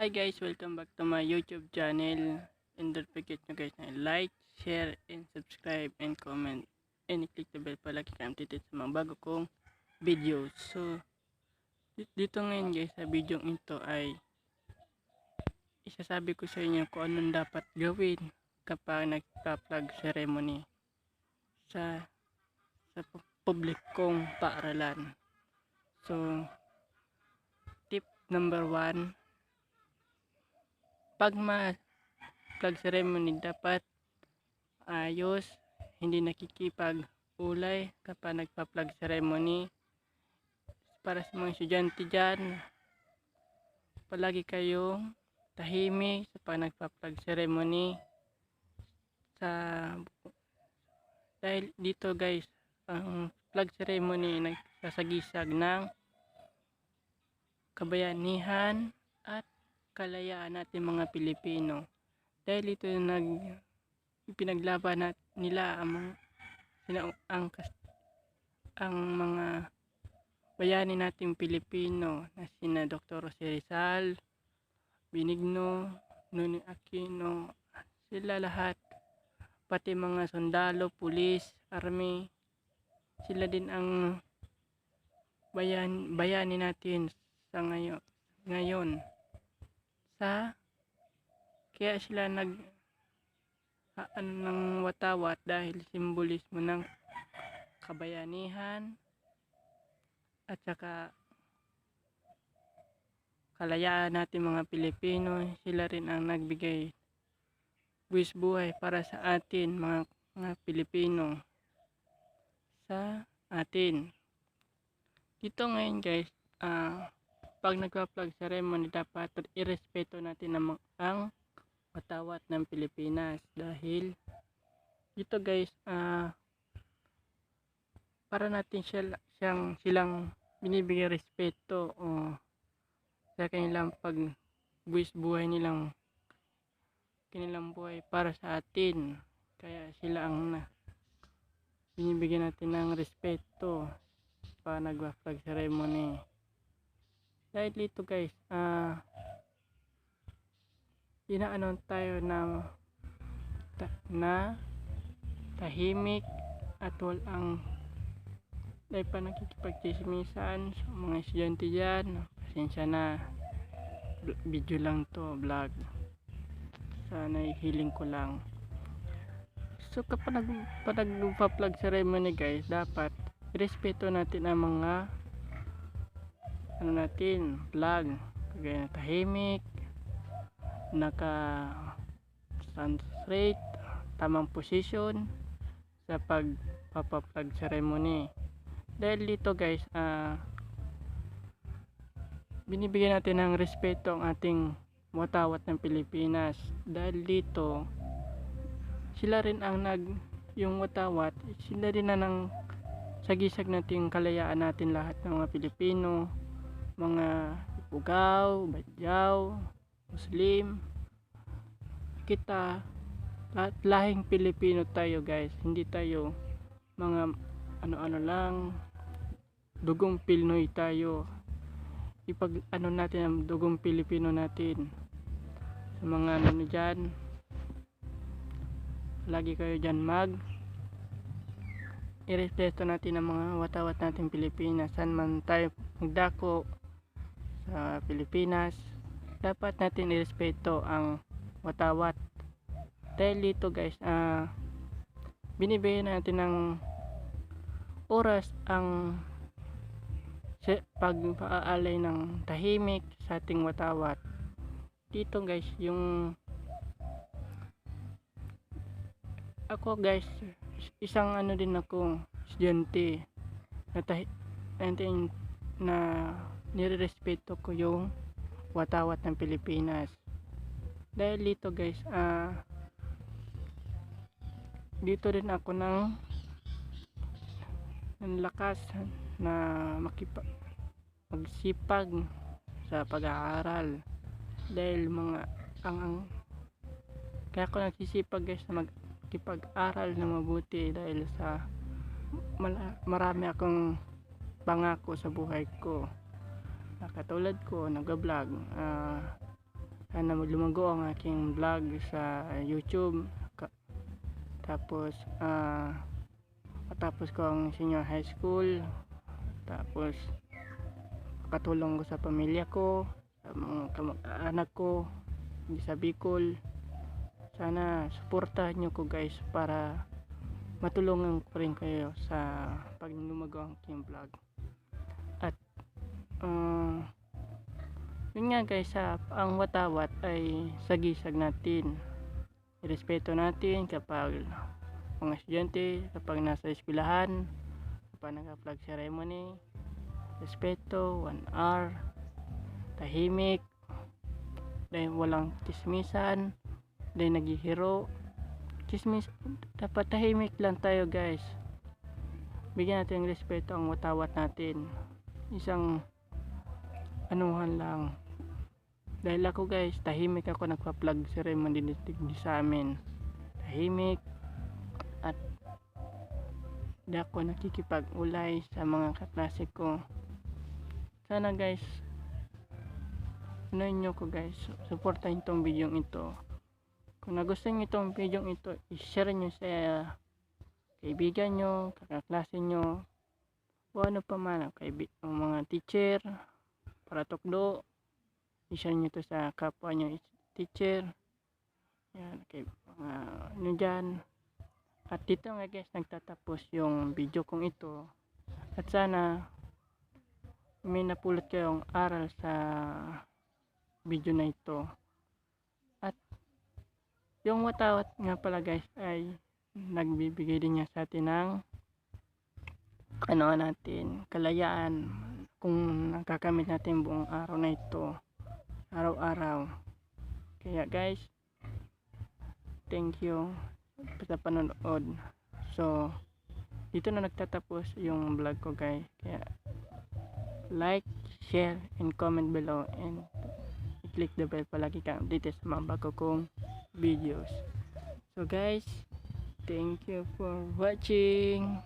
Hi guys, welcome back to my YouTube channel. And don't forget nyo guys na like, share, and subscribe, and comment. And click the bell para lagi kayo updated sa mga bago kong videos. So, dito ngayon guys sa video ito ay isasabi ko sa inyo kung anong dapat gawin kapag nagpa-plug ceremony sa sa publikong paaralan. So, tip number 1, pag plug ceremony dapat ayos, hindi nakikipag-ulay kapag nagpa-plug ceremony. Para sa mga estudyante dyan, palagi kayong tahimik sa pag nagpa-plug ceremony dahil dito guys, ang plug ceremony nagsasagisag ng kabayanihan at kalayaan natin mga Pilipino. Dahil ito yung pinaglaban nila ang mga bayani nating Pilipino na sina Dr. Jose Rizal, Benigno, Ninoy Aquino, sila lahat, pati mga sundalo, pulis, army, sila din ang bayani natin sa ngayon kaya sila ng watawat dahil simbolismo ng kabayanihan at saka kalayaan natin mga Pilipino. Sila rin ang nagbigay buwis buhay para sa atin mga Pilipino, sa atin. Dito ngayon guys, pag nagpa-plug ceremony dapat irespeto natin ang watawat ng Pilipinas dahil dito guys, para natin silang binibigyan respeto sa kanilang pagbuwis buhay kanilang buhay para sa atin, kaya sila ang binibigyan natin ng respeto pa nagpa-plug ceremony. Dahil dito guys, inaanon tayo na tahimik at walang dahil pa nakikipagchismisan sa mga estudyante dyan. Pasensya na, video lang to, vlog, sana hiling ko lang. So kapag nagpa-plug ceremony guys, dapat respeto natin ang mga plug, kagaya na tahimik, naka stand straight, tamang position sa pagpa-plug ceremony. Dahil dito guys, binibigyan natin ng respeto ang ating watawat ng Pilipinas. Dahil dito, sila rin ang yung watawat, sila rin ang sagisag natin kalayaan natin lahat ng mga Pilipino, mga Ipugaw, Badyaw, Muslim, kita lahat lahing Pilipino tayo guys, hindi tayo mga ano lang, dugong Pinoy tayo. Natin ang dugong Pilipino natin sa mga dyan, lagi kayo dyan irespeto natin ang mga watawat natin Pilipinas. Saan man tayo magdako sa Pilipinas, dapat natin irespeto ang watawat. Dahil dito guys, binibigyan natin ng oras ang pag-aalay ng tahimik sa ating watawat. Dito guys, yung ako guys, isang din ako estudyante na nirerespeto ko yung watawat ng Pilipinas. Dahil dito guys, dito rin ako ng lakas na magsipag sa pag-aaral. Dahil kaya ako nagsisipag guys na magkipag-aral na mabuti dahil sa marami akong pangako sa buhay ko. Katulad ko, nag-vlog, Sana lumago ang aking vlog sa YouTube. Tapos matapos ko ang senior high school, tapos katulong ko sa pamilya ko, sa mga anak ko sa Bicol. Sana suportahan nyo ko guys para matulungan ko rin kayo sa pag lumago ang aking vlog. At yun nga guys, ang watawat ay sagisag natin, irespeto natin kapag mga estudyante, kapag nasa eskwelahan, kapag naka-flag ceremony, respeto, 1 hour, tahimik, dahil walang chismisan, dahil naghihiro, chismis, dapat tahimik lang tayo guys. Bigyan natin ng respeto ang watawat natin, isang anuhan lang. Dahil ako guys, tahimik ako nagpa-flag ceremony di sa amin, tahimik, at di ako nakikipag-ulay sa mga kaklase ko. Sana guys, unahin nyo ko guys, supportahin itong video ito. Kung nagustuhan nyo itong video ito, i-share nyo sa kaibigan nyo, kaklase nyo, o ano pa man, mga teacher, para tukdo, i-share nyo ito sa kapwa nyo teacher. Yan, kay mga nyo dyan. At dito nga guys, nagtatapos yung video kong ito. At sana may napulot kayong aral sa video na ito. At yung watawat nga pala guys ay nagbibigay din niya sa atin ng natin, kalayaan kung nakakamit natin buong araw na ito, araw-araw. Kaya guys, thank you sa panonood. So dito na nagtatapos yung vlog ko guys. Kaya like, share, and comment below, and i-click the bell palagi kang updated sa mga bago kong videos. So guys, thank you for watching.